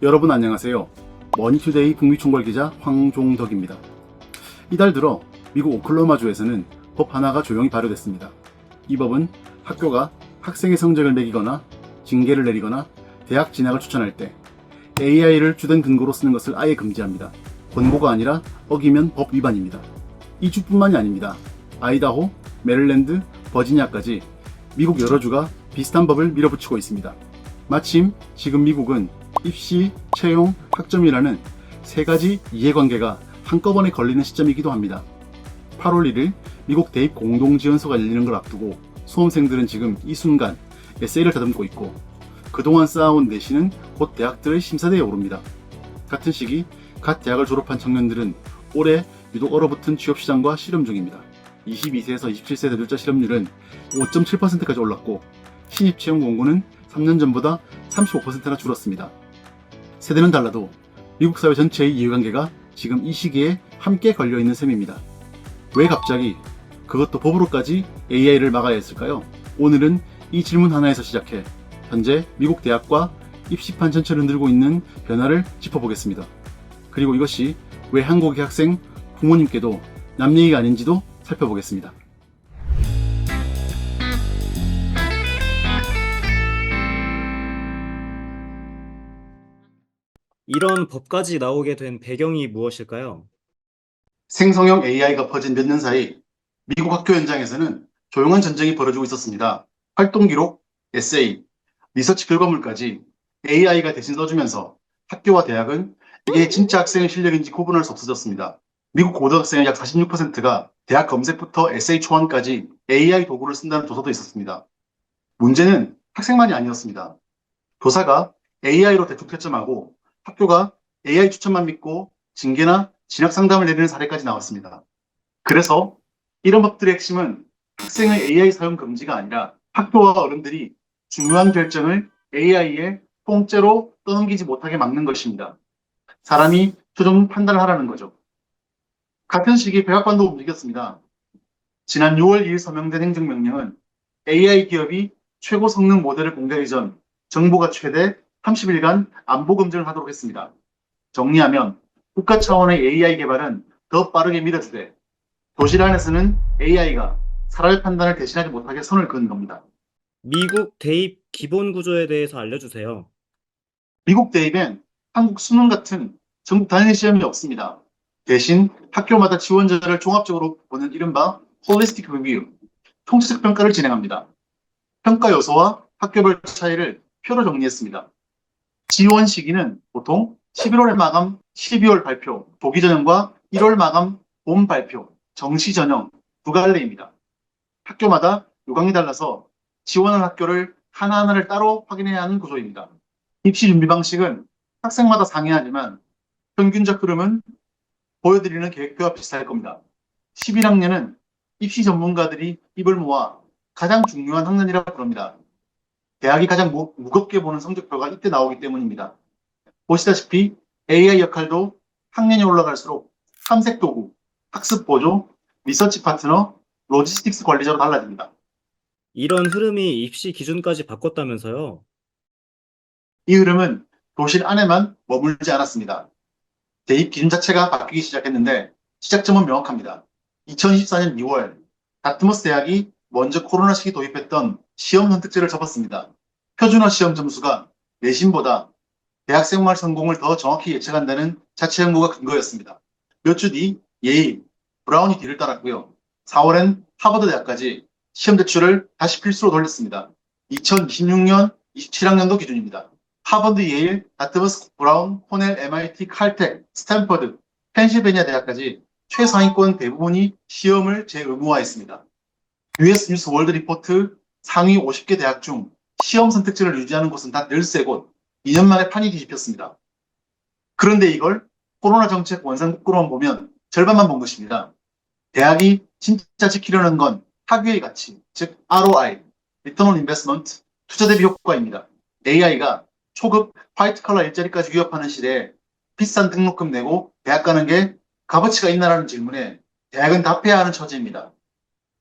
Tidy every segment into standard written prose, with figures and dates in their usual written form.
여러분 안녕하세요. 머니투데이 북미 총괄 기자 황종덕입니다. 이달 들어 미국 오클라호마주에서는 법 하나가 조용히 발효됐습니다. 이 법은 학교가 학생의 성적을 매기거나 징계를 내리거나 대학 진학을 추천할 때 AI를 주된 근거로 쓰는 것을 아예 금지합니다. 권고가 아니라 어기면 법 위반입니다. 이 주뿐만이 아닙니다. 아이다호, 메릴랜드, 버지니아까지 미국 여러 주가 비슷한 법을 밀어붙이고 있습니다. 마침 지금 미국은 입시, 채용, 학점이라는 세 가지 이해관계가 한꺼번에 걸리는 시점이기도 합니다. 8월 1일 미국 대입 공동지원서가 열리는 걸 앞두고 수험생들은 지금 이 순간 에세이를 다듬고 있고 그동안 쌓아온 내신은 곧 대학들의 심사대에 오릅니다. 같은 시기 갓 대학을 졸업한 청년들은 올해 유독 얼어붙은 취업시장과 실험 중입니다. 22세에서 27세 대졸자 실업률은 5.7%까지 올랐고 신입 채용 공고는 3년 전보다 35%나 줄었습니다. 세대는 달라도 미국 사회 전체의 이해관계가 지금 이 시기에 함께 걸려있는 셈입니다. 왜 갑자기 그것도 법으로까지 AI를 막아야 했을까요? 오늘은 이 질문 하나에서 시작해 현재 미국 대학과 입시판 전체를 흔들고 있는 변화를 짚어보겠습니다. 그리고 이것이 왜 한국의 학생, 부모님께도 남 얘기가 아닌지도 살펴보겠습니다. 이런 법까지 나오게 된 배경이 무엇일까요? 생성형 AI가 퍼진 몇 년 사이 미국 학교 현장에서는 조용한 전쟁이 벌어지고 있었습니다. 활동 기록, 에세이, 리서치 결과물까지 AI가 대신 써주면서 학교와 대학은 이게 진짜 학생의 실력인지 구분할 수 없어졌습니다. 미국 고등학생의 약 46%가 대학 검색부터 에세이 초안까지 AI 도구를 쓴다는 조사도 있었습니다. 문제는 학생만이 아니었습니다. 교사가 AI로 대충 채점하고 학교가 AI 추천만 믿고 징계나 진학 상담을 내리는 사례까지 나왔습니다. 그래서 이런 법들의 핵심은 학생의 AI 사용 금지가 아니라 학교와 어른들이 중요한 결정을 AI에 통째로 떠넘기지 못하게 막는 것입니다. 사람이 최종 판단을 하라는 거죠. 같은 시기 백악관도 움직였습니다. 지난 6월 2일 서명된 행정명령은 AI 기업이 최고 성능 모델을 공개하기 전 정부가 최대 30일간 안보 검증을 하도록 했습니다. 정리하면 국가 차원의 AI 개발은 더 빠르게 밀어주되 도시 안에서는 AI가 사람의 판단을 대신하지 못하게 선을 그은 겁니다. 미국 대입 기본 구조에 대해서 알려주세요. 미국 대입엔 한국 수능 같은 전국 단일 시험이 없습니다. 대신 학교마다 지원자를 종합적으로 보는 이른바 홀리스틱 리뷰, 총체적 평가를 진행합니다. 평가 요소와 학교별 차이를 표로 정리했습니다. 지원 시기는 보통 11월 마감, 12월 발표, 조기 전형과 1월 마감, 봄 발표, 정시 전형 두 갈래입니다. 학교마다 요강이 달라서 지원한 학교를 하나하나를 따로 확인해야 하는 구조입니다. 입시 준비 방식은 학생마다 상이하지만 평균적 흐름은 보여드리는 계획표와 비슷할 겁니다. 11학년은 입시 전문가들이 입을 모아 가장 중요한 학년이라고 부릅니다. 대학이 가장 무겁게 보는 성적표가 이때 나오기 때문입니다. 보시다시피 AI 역할도 학년이 올라갈수록 탐색 도구, 학습 보조, 리서치 파트너, 로지스틱스 관리자로 달라집니다. 이런 흐름이 입시 기준까지 바꿨다면서요? 이 흐름은 교실 안에만 머물지 않았습니다. 대입 기준 자체가 바뀌기 시작했는데 시작점은 명확합니다. 2024년 2월 다트머스 대학이 먼저 코로나 시기 도입했던 시험 선택제를 접었습니다. 표준화 시험 점수가 내신보다 대학생활 성공을 더 정확히 예측한다는 자체 연구가 근거였습니다. 몇 주 뒤 예일, 브라운이 뒤를 따랐고요. 4월엔 하버드 대학까지 시험 제출을 다시 필수로 돌렸습니다. 2026년, 27학년도 기준입니다. 하버드, 예일, 다트머스, 브라운, 코넬, MIT, 칼텍, 스탠퍼드, 펜실베니아 대학까지 최상위권 대부분이 시험을 재의무화했습니다. US 뉴스 월드 리포트 상위 50개 대학 중 시험 선택지를 유지하는 곳은 단 13곳, 2년 만에 판이 뒤집혔습니다. 그런데 이걸 코로나 정책 원상복구로만 보면 절반만 본 것입니다. 대학이 진짜 지키려는 건 학위의 가치, 즉 ROI, Return on Investment, 투자 대비 효과입니다. AI가 초급 화이트 컬러 일자리까지 위협하는 시대에 비싼 등록금 내고 대학 가는 게 값어치가 있나라는 질문에 대학은 답해야 하는 처지입니다.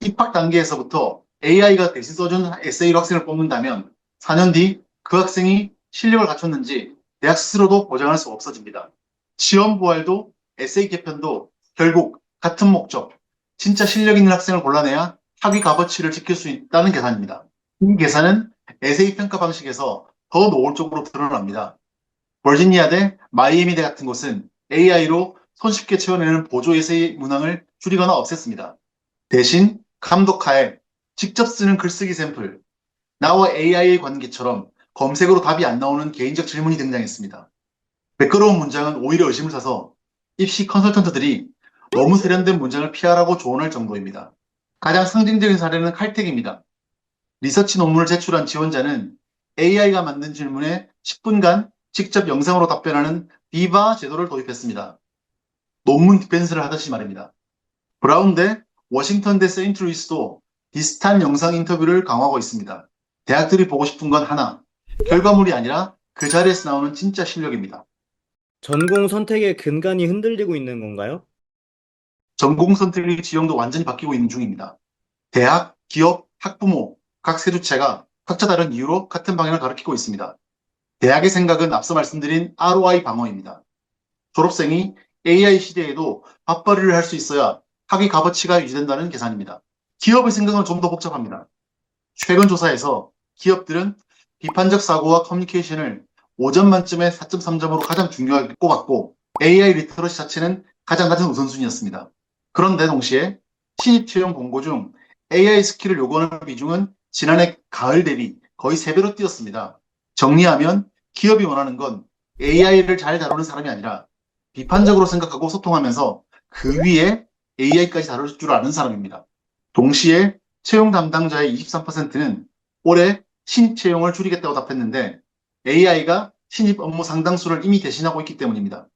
입학 단계에서부터 AI가 대신 써준 에세이로 학생을 뽑는다면 4년 뒤 그 학생이 실력을 갖췄는지 대학 스스로도 보장할 수 없어집니다. 시험 부활도 에세이 개편도 결국 같은 목적, 진짜 실력 있는 학생을 골라내야 학위 값어치를 지킬 수 있다는 계산입니다. 이 계산은 에세이 평가 방식에서 더 노골적으로 드러납니다. 버지니아대, 마이애미대 같은 곳은 AI로 손쉽게 채워내는 보조 에세이 문항을 줄이거나 없앴습니다. 대신 감독하에 직접 쓰는 글쓰기 샘플, 나와 AI의 관계처럼 검색으로 답이 안 나오는 개인적 질문이 등장했습니다. 매끄러운 문장은 오히려 의심을 사서 입시 컨설턴트들이 너무 세련된 문장을 피하라고 조언할 정도입니다. 가장 상징적인 사례는 칼텍입니다. 리서치 논문을 제출한 지원자는 AI가 만든 질문에 10분간 직접 영상으로 답변하는 비바 제도를 도입했습니다. 논문 디펜스를 하듯이 말입니다. 브라운대, 워싱턴대 세인트루이스도 비슷한 영상 인터뷰를 강화하고 있습니다. 대학들이 보고 싶은 건 하나, 결과물이 아니라 그 자리에서 나오는 진짜 실력입니다. 전공 선택의 근간이 흔들리고 있는 건가요? 전공 선택의 지형도 완전히 바뀌고 있는 중입니다. 대학, 기업, 학부모, 각 세주체가 각자 다른 이유로 같은 방향을 가리키고 있습니다. 대학의 생각은 앞서 말씀드린 ROI 방어입니다. 졸업생이 AI 시대에도 밥벌이를 할 수 있어야 학위 값어치가 유지된다는 계산입니다. 기업의 생각은 좀 더 복잡합니다. 최근 조사에서 기업들은 비판적 사고와 커뮤니케이션을 5점 만점에 4.3점으로 가장 중요하게 꼽았고 AI 리터러시 자체는 가장 낮은 우선순위였습니다. 그런데 동시에 신입 채용 공고 중 AI 스킬을 요구하는 비중은 지난해 가을 대비 거의 3배로 뛰었습니다. 정리하면 기업이 원하는 건 AI를 잘 다루는 사람이 아니라 비판적으로 생각하고 소통하면서 그 위에 AI까지 다룰 줄 아는 사람입니다. 동시에 채용 담당자의 23%는 올해 신입 채용을 줄이겠다고 답했는데 AI가 신입 업무 상당수를 이미 대신하고 있기 때문입니다.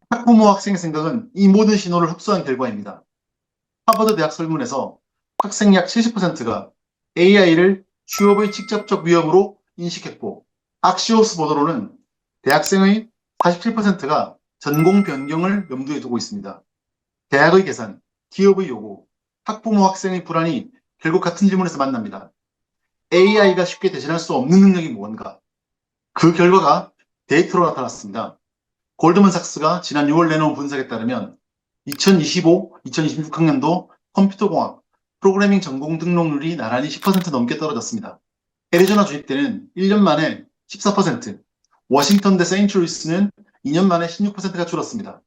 학부모 학생의 생각은 이 모든 신호를 흡수한 결과입니다. 하버드 대학 설문에서 학생 약 70%가 AI를 취업의 직접적 위험으로 인식했고 악시오스 보도로는 대학생의 47%가 전공 변경을 염두에 두고 있습니다. 대학의 계산, 기업의 요구, 학부모 학생의 불안이 결국 같은 질문에서 만납니다. AI가 쉽게 대신할 수 없는 능력이 무언가? 그 결과가 데이터로 나타났습니다. 골드만삭스가 지난 6월 내놓은 분석에 따르면 2025-2026 학년도 컴퓨터공학, 프로그래밍 전공 등록률이 나란히 10% 넘게 떨어졌습니다. 애리조나 주립대는 1년 만에 14%, 워싱턴대 세인트루이스는 2년 만에 16%가 줄었습니다.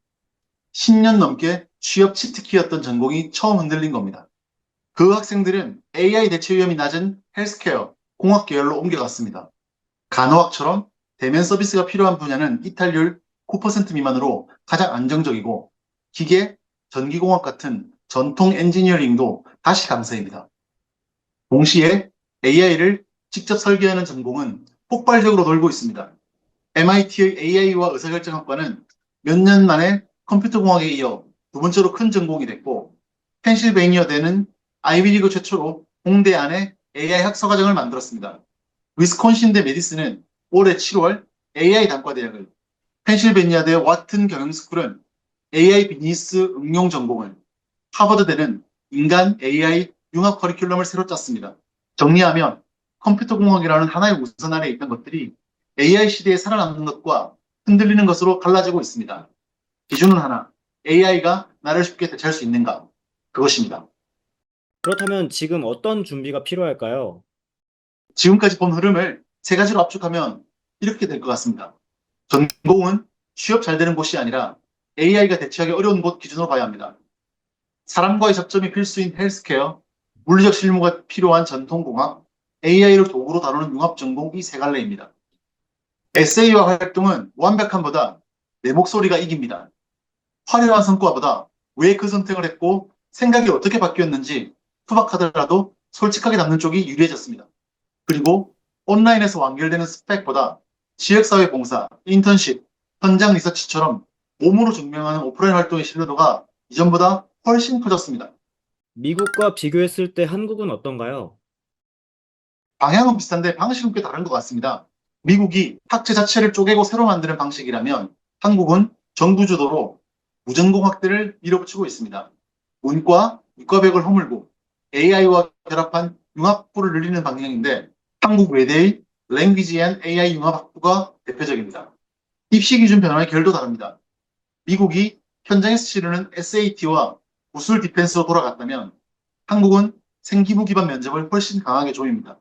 10년 넘게 취업 치트키였던 전공이 처음 흔들린 겁니다. 그 학생들은 AI 대체 위험이 낮은 헬스케어, 공학 계열로 옮겨갔습니다. 간호학처럼 대면 서비스가 필요한 분야는 이탈률 9% 미만으로 가장 안정적이고 기계, 전기공학 같은 전통 엔지니어링도 다시 강세입니다. 동시에 AI를 직접 설계하는 전공은 폭발적으로 돌고 있습니다. MIT의 AI와 의사결정학과는 몇 년 만에 컴퓨터공학에 이어 두 번째로 큰 전공이 됐고 펜실베이니아대는 아이비리그 최초로 공대 안에 AI 학사과정을 만들었습니다. 위스콘신대 메디슨은 올해 7월 AI 단과대학을, 펜실베니아대 와튼 경영스쿨은 AI 비즈니스 응용 전공을, 하버드대는 인간 AI 융합 커리큘럼을 새로 짰습니다. 정리하면 컴퓨터공학이라는 하나의 우선 아래에 있던 것들이 AI 시대에 살아남는 것과 흔들리는 것으로 갈라지고 있습니다. 기준은 하나, AI가 나를 쉽게 대체할 수 있는가? 그것입니다. 그렇다면 지금 어떤 준비가 필요할까요? 지금까지 본 흐름을 세 가지로 압축하면 이렇게 될 것 같습니다. 전공은 취업 잘 되는 곳이 아니라 AI가 대체하기 어려운 곳 기준으로 봐야 합니다. 사람과의 접점이 필수인 헬스케어, 물리적 실무가 필요한 전통공학, AI를 도구로 다루는 융합전공 이 세 갈래입니다. 에세이와 활동은 완벽함보다 내 목소리가 이깁니다. 화려한 성과보다 왜 그 선택을 했고 생각이 어떻게 바뀌었는지 투박하더라도 솔직하게 담는 쪽이 유리해졌습니다. 그리고 온라인에서 완결되는 스펙보다 지역사회 봉사, 인턴십, 현장 리서치처럼 몸으로 증명하는 오프라인 활동의 신뢰도가 이전보다 훨씬 커졌습니다. 미국과 비교했을 때 한국은 어떤가요? 방향은 비슷한데 방식은 꽤 다른 것 같습니다. 미국이 학제 자체를 쪼개고 새로 만드는 방식이라면 한국은 정부 주도로 무전공학대를 밀어붙이고 있습니다. 문과, 이과벽을 허물고 AI와 결합한 융합부를 늘리는 방향인데 한국 외대의 Language and AI 융합학부가 대표적입니다. 입시 기준 변화의 결도 다릅니다. 미국이 현장에서 치르는 SAT와 무술 디펜스로 돌아갔다면 한국은 생기부 기반 면접을 훨씬 강하게 조입니다.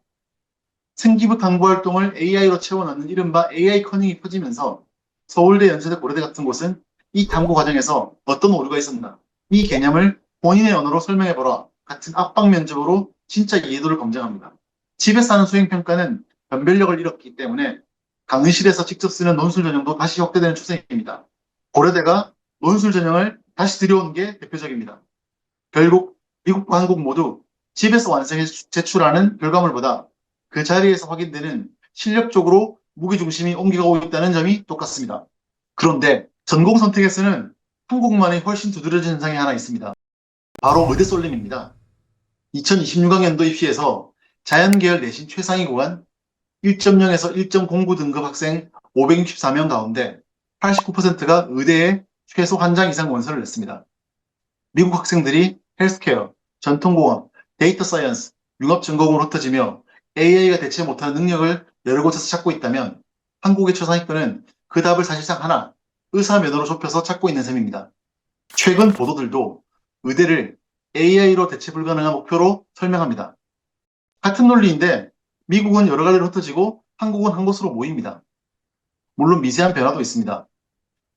생기부 탐구 활동을 AI로 채워넣는 이른바 AI 커닝이 퍼지면서 서울대, 연세대, 고려대 같은 곳은 이 탐구 과정에서 어떤 오류가 있었나, 이 개념을 본인의 언어로 설명해보라 같은 압박 면접으로 진짜 이해도를 검증합니다. 집에서 하는 수행평가는 변별력을 잃었기 때문에 강의실에서 직접 쓰는 논술 전형도 다시 확대되는 추세입니다. 고려대가 논술 전형을 다시 들여온 게 대표적입니다. 결국 미국과 한국 모두 집에서 완성해 제출하는 결과물보다 그 자리에서 확인되는 실력적으로 무게중심이 옮겨가고 있다는 점이 똑같습니다. 그런데 전공 선택에서는 한국만의 훨씬 두드러진 현상이 하나 있습니다. 바로 의대 쏠림입니다. 2026학년도 입시에서 자연계열 내신 최상위 구간 1.0에서 1.09 등급 학생 564명 가운데 89%가 의대에 최소 한 장 이상 원서를 냈습니다. 미국 학생들이 헬스케어, 전통공학, 데이터 사이언스, 융합 전공으로 흩어지며 AI가 대체 못하는 능력을 여러 곳에서 찾고 있다면 한국의 최상위권은 그 답을 사실상 하나, 의사 면허로 좁혀서 찾고 있는 셈입니다. 최근 보도들도 의대를 AI로 대체 불가능한 목표로 설명합니다. 같은 논리인데 미국은 여러 갈래로 흩어지고 한국은 한 곳으로 모입니다. 물론 미세한 변화도 있습니다.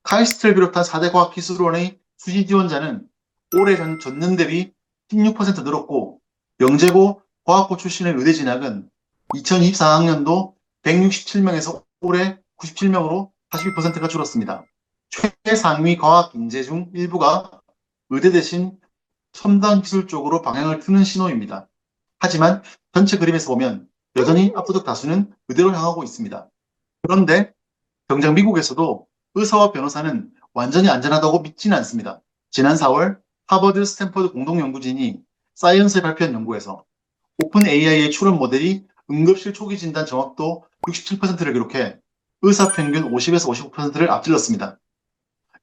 카이스트를 비롯한 4대 과학기술원의 수시 지원자는 올해 전년 대비 16% 늘었고 영재고 과학고 출신의 의대 진학은 2024학년도 167명에서 올해 97명으로 42%가 줄었습니다. 최상위 과학 인재 중 일부가 의대 대신 첨단 기술 쪽으로 방향을 트는 신호입니다. 하지만 전체 그림에서 보면 여전히 압도적 다수는 의대로 향하고 있습니다. 그런데 정작 미국에서도 의사와 변호사는 완전히 안전하다고 믿지는 않습니다. 지난 4월 하버드 스탠퍼드 공동연구진이 사이언스에 발표한 연구에서 오픈 AI의 출원 모델이 응급실 초기 진단 정확도 67%를 기록해 의사 평균 50에서 55%를 앞질렀습니다.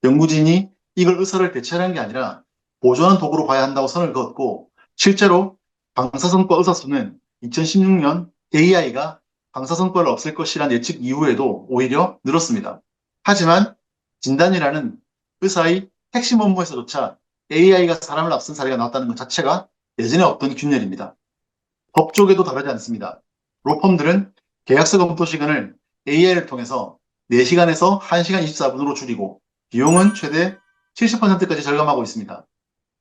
연구진이 이걸 의사를 대체하는 게 아니라 보조하는 도구로 봐야 한다고 선을 그었고 실제로 방사선과 의사 수는 2016년 AI가 방사선과를 없앨 것이라는 예측 이후에도 오히려 늘었습니다. 하지만 진단이라는 의사의 핵심 업무에서조차 AI가 사람을 앞선 사례가 나왔다는 것 자체가 예전에 없던 균열입니다. 법 쪽에도 다르지 않습니다. 로펌들은 계약서 검토 시간을 AI를 통해서 4시간에서 1시간 24분으로 줄이고 비용은 최대 70%까지 절감하고 있습니다.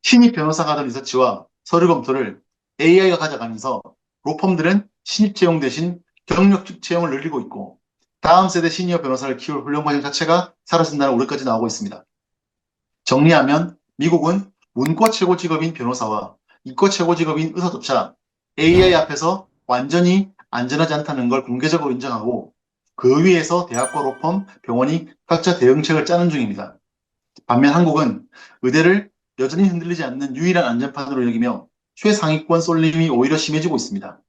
신입 변호사가 하던 리서치와 서류 검토를 AI가 가져가면서 로펌들은 신입 채용 대신 경력 채용을 늘리고 있고 다음 세대 시니어 변호사를 키울 훈련 과정 자체가 사라진다는 우려까지 나오고 있습니다. 정리하면 미국은 문과 최고 직업인 변호사와 이과 최고 직업인 의사조차 AI 앞에서 완전히 안전하지 않다는 걸 공개적으로 인정하고 그 위에서 대학과 로펌, 병원이 각자 대응책을 짜는 중입니다. 반면 한국은 의대를 여전히 흔들리지 않는 유일한 안전판으로 여기며 최상위권 쏠림이 오히려 심해지고 있습니다.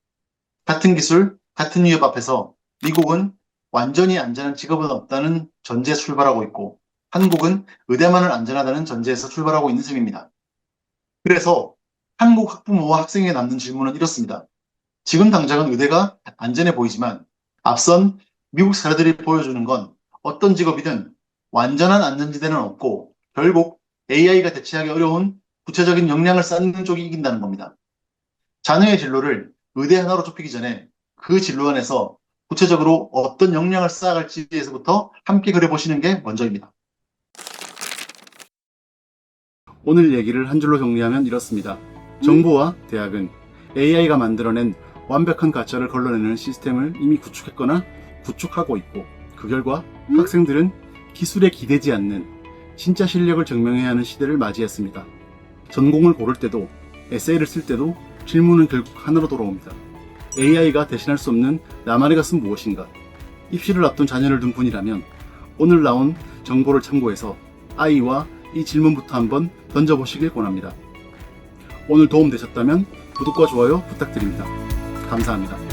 같은 기술, 같은 위협 앞에서 미국은 완전히 안전한 직업은 없다는 전제에 출발하고 있고 한국은 의대만을 안전하다는 전제에서 출발하고 있는 셈입니다. 그래서 한국 학부모와 학생에게 남는 질문은 이렇습니다. 지금 당장은 의대가 안전해 보이지만 앞선 미국 사례들이 보여주는 건 어떤 직업이든 완전한 안전지대는 없고 결국 AI가 대체하기 어려운 구체적인 역량을 쌓는 쪽이 이긴다는 겁니다. 자녀의 진로를 의대 하나로 좁히기 전에 그 진로 안에서 구체적으로 어떤 역량을 쌓아갈지에서부터 함께 그려보시는 게 먼저입니다. 오늘 얘기를 한 줄로 정리하면 이렇습니다. 정부와 대학은 AI가 만들어낸 완벽한 가짜를 걸러내는 시스템을 이미 구축했거나 구축하고 있고 그 결과 학생들은 기술에 기대지 않는 진짜 실력을 증명해야 하는 시대를 맞이했습니다. 전공을 고를 때도 에세이를 쓸 때도 질문은 결국 하나로 돌아옵니다. AI가 대신할 수 없는 나만의 것은 무엇인가? 입시를 앞둔 자녀를 둔 분이라면 오늘 나온 정보를 참고해서 아이와 이 질문부터 한번 던져보시길 권합니다. 오늘 도움되셨다면 구독과 좋아요 부탁드립니다. 감사합니다.